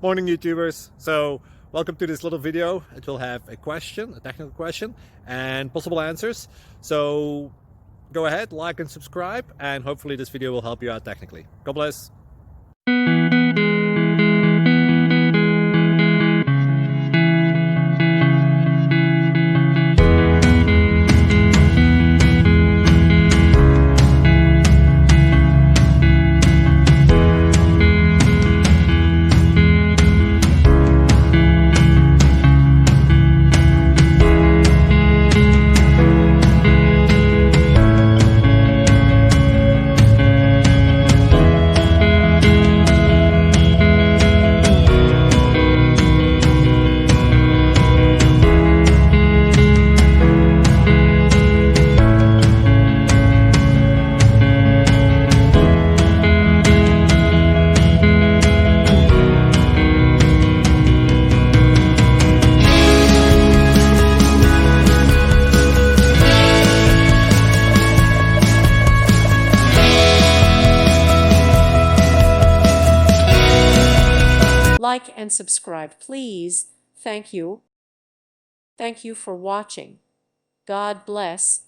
Morning YouTubers. So welcome to this little video. It will have a question, a technical question, and possible answers. So go ahead, like and subscribe, and hopefully this video will help you out technically. God bless. Like and subscribe, please. Thank you. Thank you for watching. God bless.